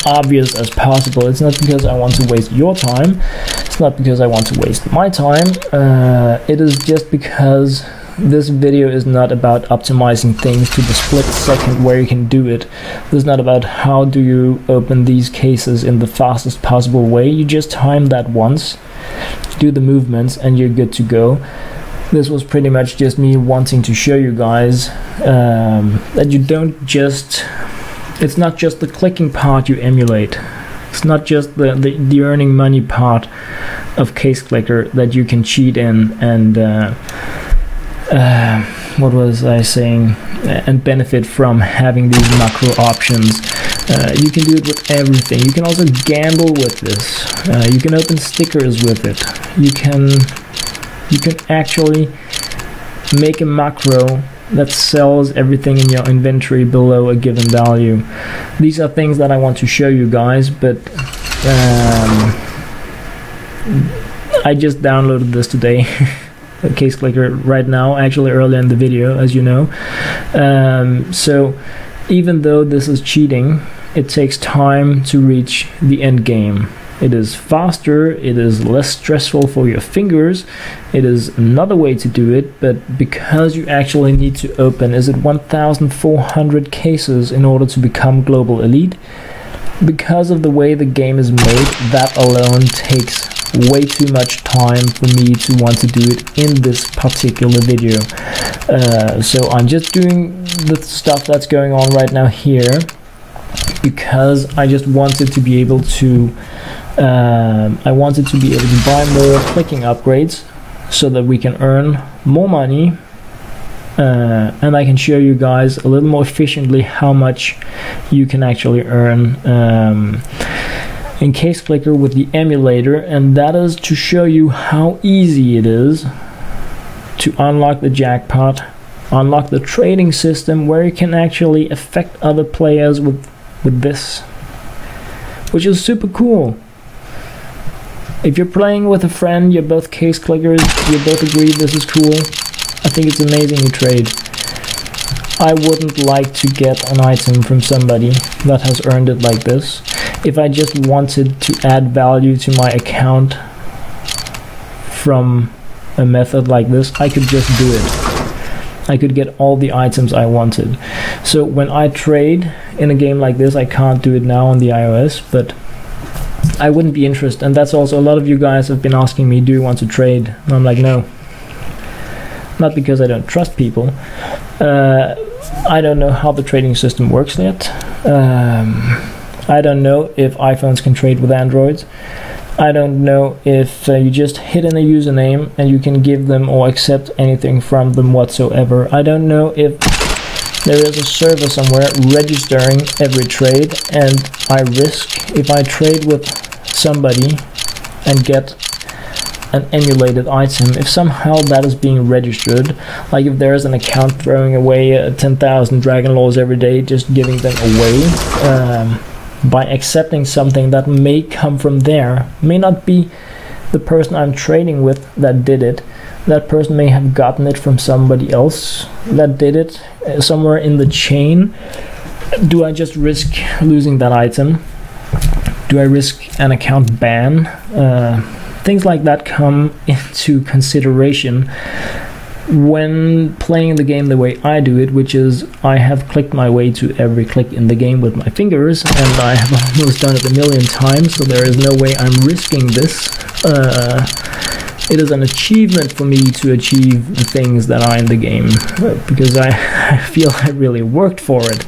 obvious as possible. It's not because I want to waste your time, it's not because I want to waste my time, it is just because this video is not about optimizing things to the split second where you can do it. This is not about how do you open these cases in the fastest possible way. You just time that once, do the movements, and you're good to go. This was pretty much just me wanting to show you guys that you don't just, it's not just the clicking part you emulate. It's not just the earning money part of Case Clicker that you can cheat in and what was I saying? And benefit from having these macro options. You can do it with everything. You can also gamble with this. You can open stickers with it. You can actually make a macro that sells everything in your inventory below a given value. These are things that I want to show you guys, but I just downloaded this today. Case clicker right now, actually earlier in the video, as you know. So even though this is cheating, it takes time to reach the end game. It is faster, it is less stressful for your fingers, it is another way to do it, but because you actually need to open, is it 1,400 cases in order to become global elite? Because of the way the game is made, that alone takes way too much time for me to want to do it in this particular video. So I'm just doing the stuff that's going on right now here because I just wanted to be able to buy more clicking upgrades so that we can earn more money, and I can show you guys a little more efficiently how much you can actually earn in Case Clicker with the emulator, and that is to show you how easy it is to unlock the jackpot, unlock the trading system where you can actually affect other players with this, which is super cool. If you're playing with a friend, you're both case clickers, you both agree this is cool, I think it's amazing to trade. I wouldn't like to get an item from somebody that has earned it like this. If I just wanted to add value to my account from a method like this, I could just do it. I could get all the items I wanted. So when I trade in a game like this, I can't do it now on the iOS, but I wouldn't be interested. And that's also, a lot of you guys have been asking me, do you want to trade? And I'm like, no. Not because I don't trust people. I don't know how the trading system works yet. I don't know if iPhones can trade with Androids. I don't know if you just hit in a username and you can give them or accept anything from them whatsoever. I don't know if there is a server somewhere registering every trade, and I risk, if I trade with somebody and get an emulated item, if somehow that is being registered, like if there is an account throwing away 10,000 Dragon Laws every day, just giving them away, by accepting something that may come from there, may not be the person I'm trading with that did it. That person may have gotten it from somebody else that did it, somewhere in the chain. Do I just risk losing that item? Do I risk an account ban? Things like that come into consideration when playing the game the way I do it, which is I have clicked my way to every click in the game with my fingers, and I have almost done it a million times, so there is no way I'm risking this. It is an achievement for me to achieve the things that are in the game, because I feel I really worked for it,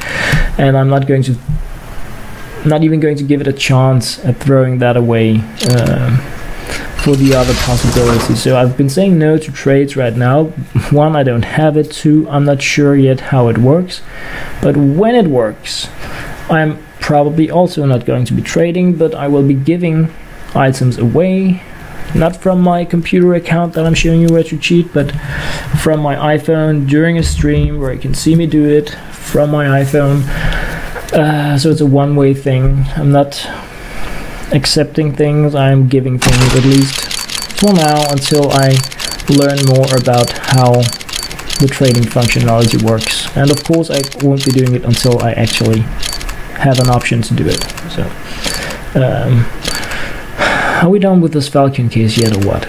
and I'm not even going to give it a chance at throwing that away for the other possibilities. So I've been saying no to trades right now. One, I don't have it. Two, I'm not sure yet how it works, but when it works, I'm probably also not going to be trading, but I will be giving items away, not from my computer account that I'm showing you where to cheat, but from my iPhone during a stream where you can see me do it from my iPhone. So it's a one-way thing. I'm not accepting things, I'm giving things, at least for now, until I learn more about how the trading functionality works. And of course I won't be doing it until I actually have an option to do it. So are we done with this Falcon case yet, or what?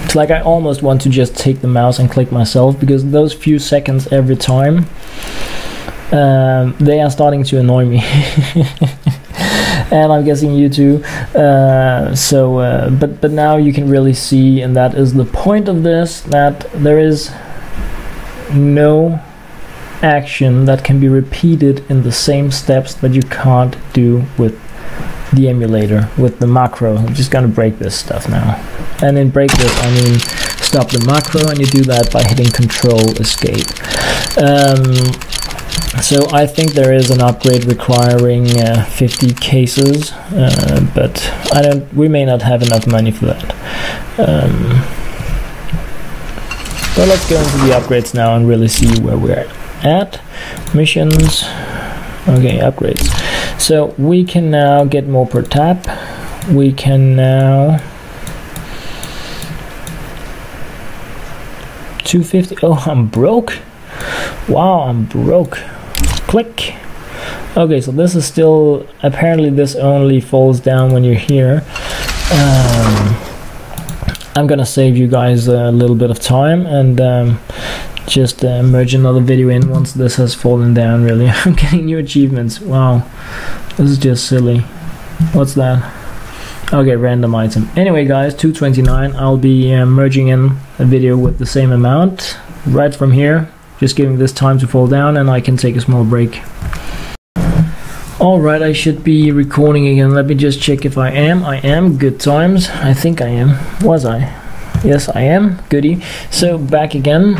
It's like I almost want to just take the mouse and click myself, because those few seconds every time, they are starting to annoy me. And I'm guessing you too. But now you can really see, and that is the point of this, that there is no action that can be repeated in the same steps that you can't do with the emulator, with the macro. I'm just gonna break this stuff now. And in break this, I mean stop the macro, and you do that by hitting Control Escape. So I think there is an upgrade requiring 50 cases, but we may not have enough money for that. So let's go into the upgrades now and really see where we're at. Missions. Okay, upgrades. So we can now get more per tap. We can now 250. Oh, I'm broke. Wow, I'm broke. Click. Okay, so this is still, apparently this only falls down when you're here. I'm gonna save you guys a little bit of time and just merge another video in once this has fallen down. Really, I'm getting new achievements. Wow, this is just silly. What's that? Okay, random item. Anyway guys, 229. I'll be merging in a video with the same amount right from here, just giving this time to fall down, and I can take a small break. Alright, I should be recording again. Let me just check if I am. I am. Good times. I think I am. Was I? Yes, I am. Goody. So, back again.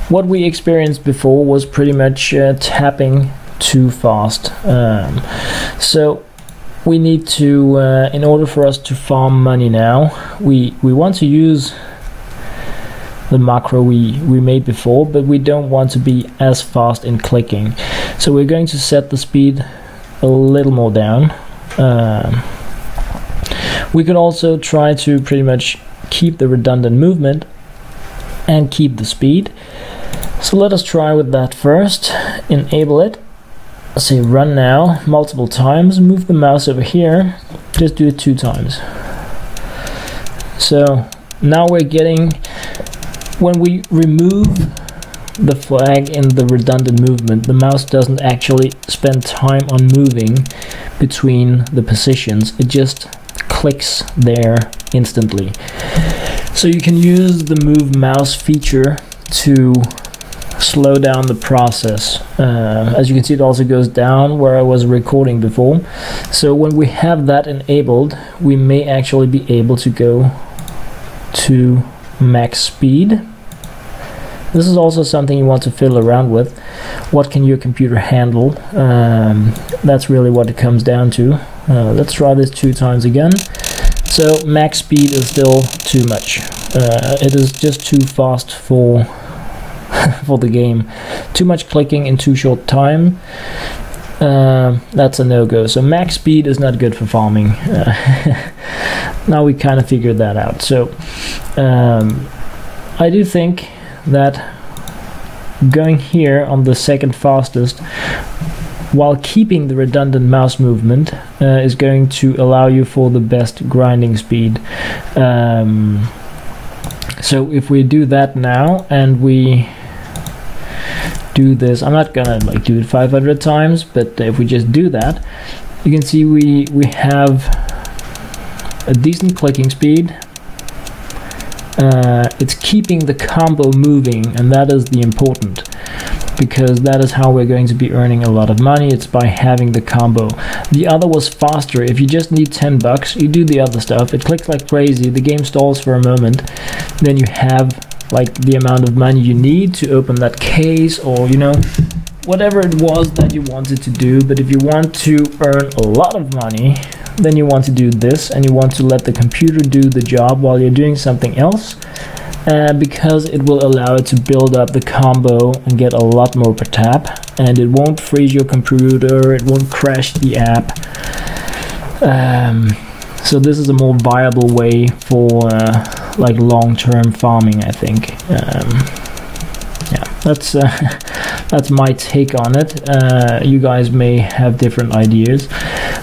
What we experienced before was pretty much tapping too fast. So, we need to, in order for us to farm money now, we want to use the macro we made before, but we don't want to be as fast in clicking. So we're going to set the speed a little more down. We could also try to pretty much keep the redundant movement and keep the speed. So let us try with that first. Enable it. Let's say run now multiple times. Move the mouse over here. Just do it 2 times. So now we're getting, when we remove the flag in the redundant movement, the mouse doesn't actually spend time on moving between the positions. It just clicks there instantly. So you can use the move mouse feature to slow down the process. As you can see, it also goes down where I was recording before. So when we have that enabled, we may actually be able to go to max speed. This is also something you want to fiddle around with. What can your computer handle? That's really what it comes down to. Let's try this 2 times again. So max speed is still too much. It is just too fast for for the game. Too much clicking in too short time. That's a no-go. So max speed is not good for farming. Now we kind of figured that out. So I do think that going here on the second fastest while keeping the redundant mouse movement is going to allow you for the best grinding speed. So if we do that now and we do this, I'm not gonna like do it 500 times, but if we just do that, you can see we have a decent clicking speed. It's keeping the combo moving, and that is the important, because that is how we're going to be earning a lot of money. It's by having the combo. The other was faster. If you just need 10 bucks, you do the other stuff. It clicks like crazy. The game stalls for a moment. Then you have like the amount of money you need to open that case, or you know, whatever it was that you wanted to do. But if you want to earn a lot of money, then you want to do this, and you want to let the computer do the job while you're doing something else, because it will allow it to build up the combo and get a lot more per tap, and it won't freeze your computer, it won't crash the app. So this is a more viable way for like long-term farming, I think. Yeah, that's my take on it. You guys may have different ideas.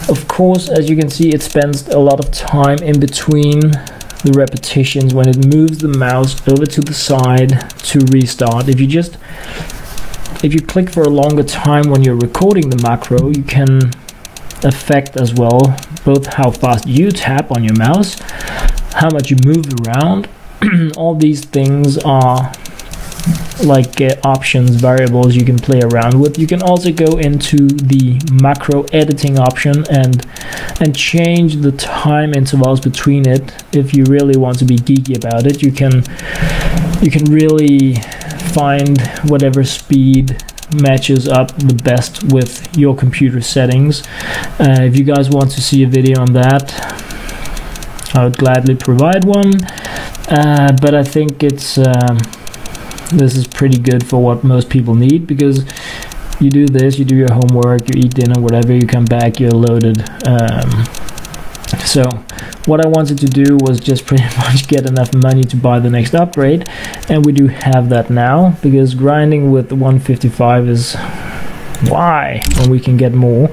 Of course, as you can see, it spends a lot of time in between the repetitions when it moves the mouse over to the side to restart. If you click for a longer time when you're recording the macro, you can affect as well both how fast you tap on your mouse, how much you move around. All these things are like options, variables you can play around with. You can also go into the macro editing option and change the time intervals between it. If you really want to be geeky about it, you can really find whatever speed matches up the best with your computer settings. If you guys want to see a video on that, I would gladly provide one. but I think it's this is pretty good for what most people need, because you do this, you do your homework, you eat dinner, whatever, you come back, you're loaded. So what I wanted to do was just pretty much get enough money to buy the next upgrade, and we do have that now, because grinding with 155 is why when we can get more.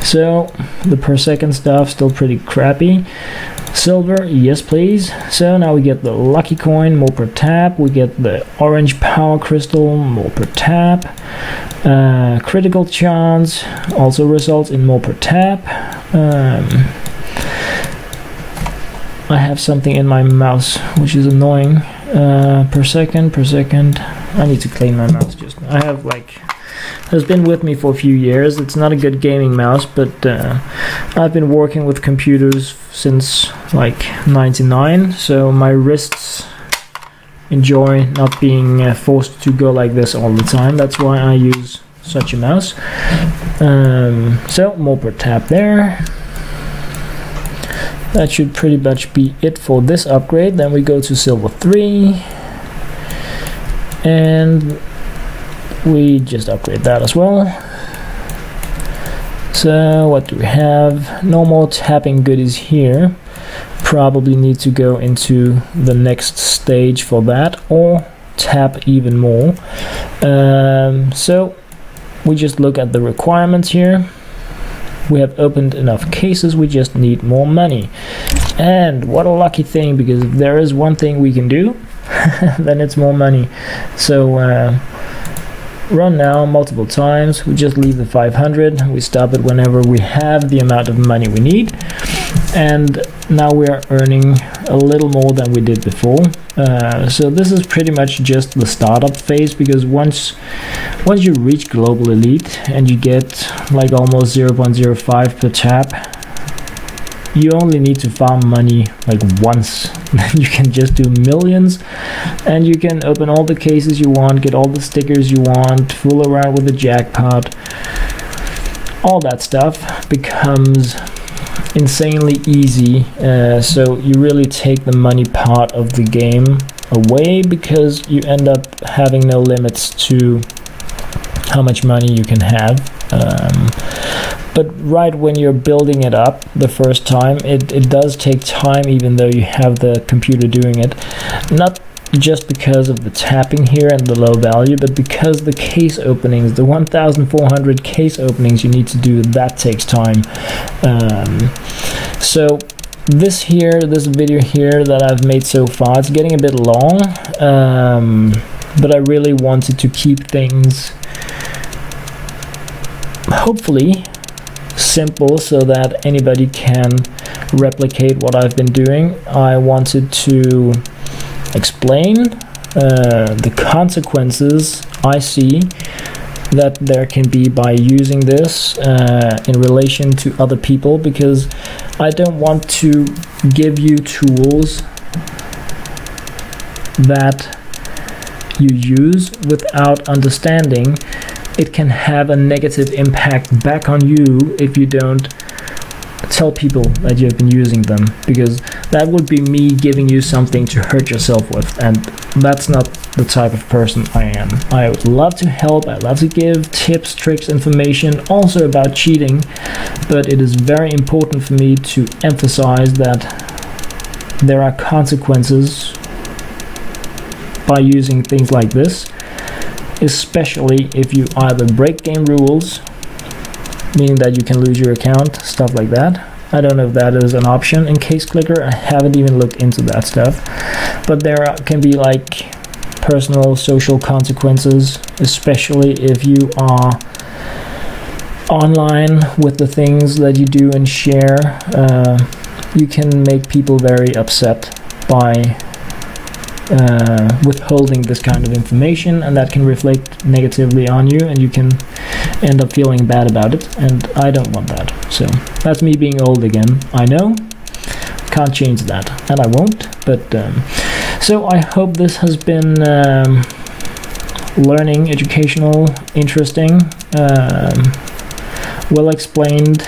So the per second stuff still pretty crappy. Silver, yes please. So now we get the lucky coin, more per tap. We get the orange power crystal, more per tap. Critical chance also results in more per tap. I have something in my mouse which is annoying. Per second. I need to clean my mouse. Just I have has been with me for a few years. It's not a good gaming mouse, but I've been working with computers since like 99, so my wrists enjoy not being forced to go like this all the time. That's why I use such a mouse. So more per tap there. That should pretty much be it for this upgrade. Then we go to silver 3, and we just upgrade that as well. So what do we have? No more tapping goodies here. Probably need to go into the next stage for that, or tap even more. So we just look at the requirements here. We have opened enough cases, we just need more money. And what a lucky thing, because if there is one thing we can do, then it's more money. So run now multiple times. We just leave the 500. We stop it whenever we have the amount of money we need. And now we are earning a little more than we did before. So this is pretty much just the startup phase, because once you reach global elite and you get like almost 0.05 per tap, you only need to farm money like once. You can just do millions, and you can open all the cases you want, get all the stickers you want, fool around with the jackpot. All that stuff becomes insanely easy. So you really take the money part of the game away, because you end up having no limits to how much money you can have. But right when you're building it up the first time, it does take time, even though you have the computer doing it. Not just because of the tapping here and the low value, but because the case openings, the 1,400 case openings you need to do, that takes time. So this video here that I've made so far, it's getting a bit long, but I really wanted to keep things hopefully simple so that anybody can replicate what I've been doing. I wanted to explain the consequences I see that there can be by using this in relation to other people, because I don't want to give you tools that you use without understanding. It can have a negative impact back on you if you don't tell people that you've been using them, because that would be me giving you something to hurt yourself with, and that's not the type of person I am. I would love to help, I love to give tips, tricks, information also about cheating, but it is very important for me to emphasize that there are consequences by using things like this, especially if you either break game rules, meaning that you can lose your account, stuff like that. I don't know if that is an option in Case Clicker. I haven't even looked into that stuff, but there can be like personal, social consequences, especially if you are online with the things that you do and share. You can make people very upset by withholding this kind of information, and that can reflect negatively on you, and you can end up feeling bad about it, and I don't want that. So that's me being old again, I know, can't change that, and I won't. But so I hope this has been learning, educational, interesting, well explained,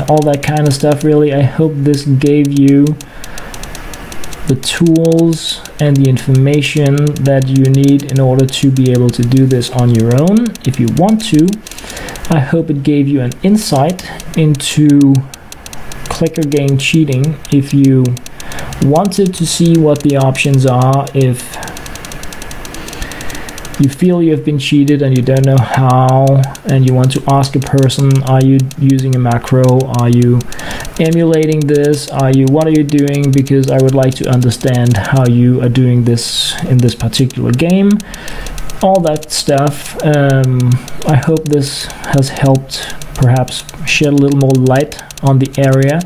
all that kind of stuff. Really, I hope this gave you the tools and the information that you need in order to be able to do this on your own if you want to. I hope it gave you an insight into clicker game cheating if you wanted to see what the options are, if you feel you've been cheated and you don't know how, and you want to ask a person, are you using a macro, are you emulating this, what are you doing, because I would like to understand how you are doing this in this particular game, all that stuff. I hope this has helped perhaps shed a little more light on the area.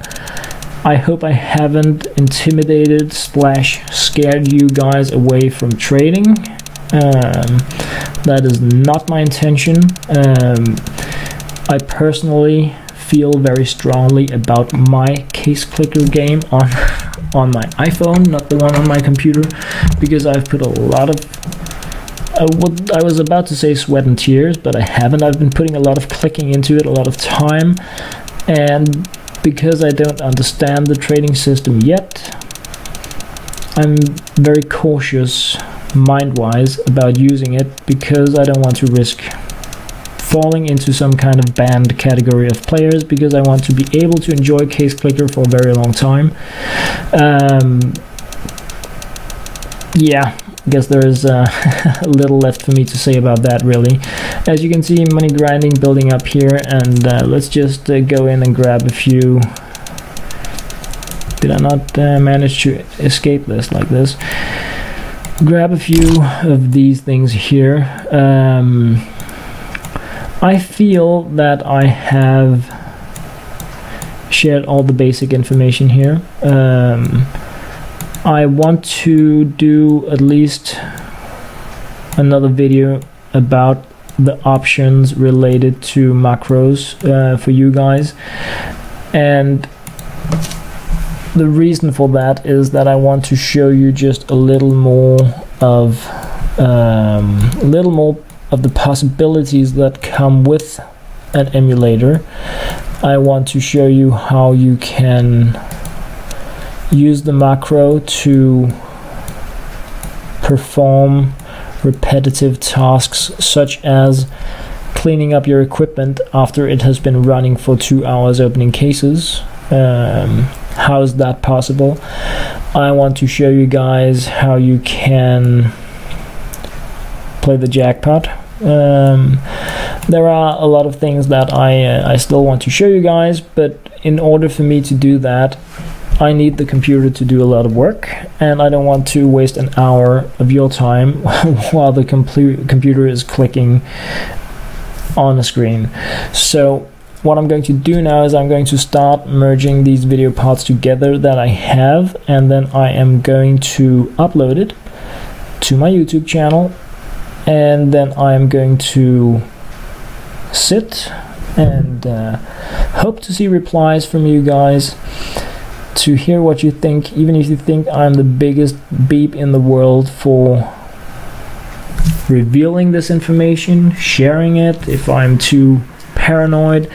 I hope I haven't intimidated / scared you guys away from trading. That is not my intention. I personally feel very strongly about my case clicker game on my iPhone, not the one on my computer, because I've put a lot of what I was about to say sweat and tears, but I haven't. I've been putting a lot of clicking into it, a lot of time, and because I don't understand the trading system yet, I'm very cautious mind-wise about using it, because I don't want to risk falling into some kind of banned category of players, because I want to be able to enjoy case clicker for a very long time. Yeah, I guess there is a little left for me to say about that, really. As you can see, money grinding building up here, and let's just go in and grab a few. Did I not manage to escape this like this? Grab a few of these things here. I feel that I have shared all the basic information here. I want to do at least another video about the options related to macros for you guys, and the reason for that is that I want to show you just a little more of the possibilities that come with an emulator. I want to show you how you can use the macro to perform repetitive tasks, such as cleaning up your equipment after it has been running for 2 hours opening cases. How is that possible? I want to show you guys how you can play the jackpot. There are a lot of things that I still want to show you guys, but in order for me to do that, I need the computer to do a lot of work, and I don't want to waste an hour of your time while the computer is clicking on the screen. So what I'm going to do now is I'm going to start merging these video parts together that I have, and then I am going to upload it to my YouTube channel, and then I am going to sit and hope to see replies from you guys, to hear what you think, even if you think I'm the biggest beep in the world for revealing this information, sharing it, if I'm too paranoid.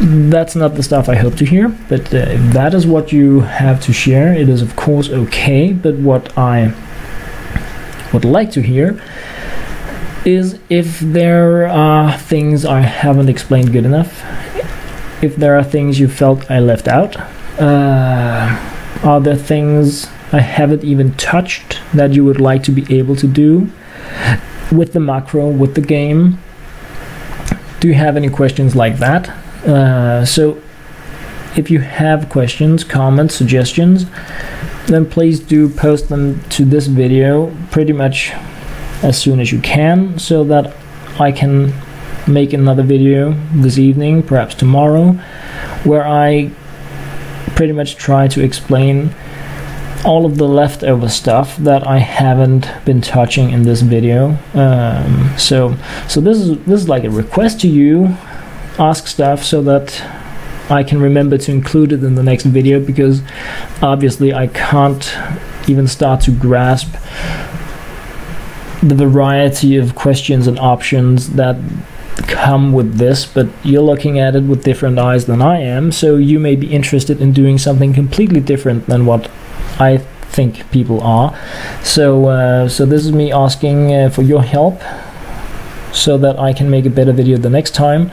That's not the stuff I hope to hear, but if that is what you have to share, it is of course okay. But what I would like to hear is if there are things I haven't explained good enough, if there are things you felt I left out. Are there things I haven't even touched that you would like to be able to do with the macro, with the game? Do you have any questions like that? So if you have questions, comments, suggestions, then please do post them to this video pretty much as soon as you can, so that I can make another video this evening, perhaps tomorrow, where I pretty much try to explain all of the leftover stuff that I haven't been touching in this video. So this is like a request to you. Ask stuff so that I can remember to include it in the next video, because obviously I can't even start to grasp the variety of questions and options that come with this, but you're looking at it with different eyes than I am, so you may be interested in doing something completely different than what I think people are. So this is me asking for your help, so that I can make a better video the next time,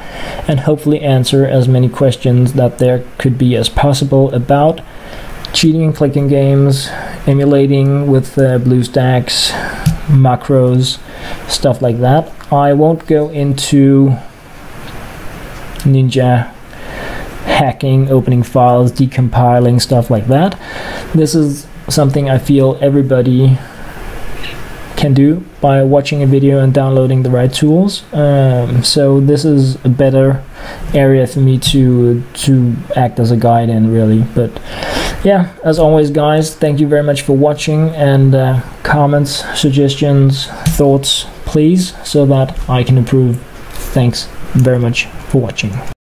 and hopefully answer as many questions that there could be as possible about cheating and clicking games, emulating with BlueStacks, macros, stuff like that. I won't go into Ninja hacking, opening files, decompiling, stuff like that. This is something I feel everybody can do by watching a video and downloading the right tools. So this is a better area for me to act as a guide in, really. But yeah, as always guys, thank you very much for watching, and comments, suggestions, thoughts, please, so that I can improve. Thanks very much for watching.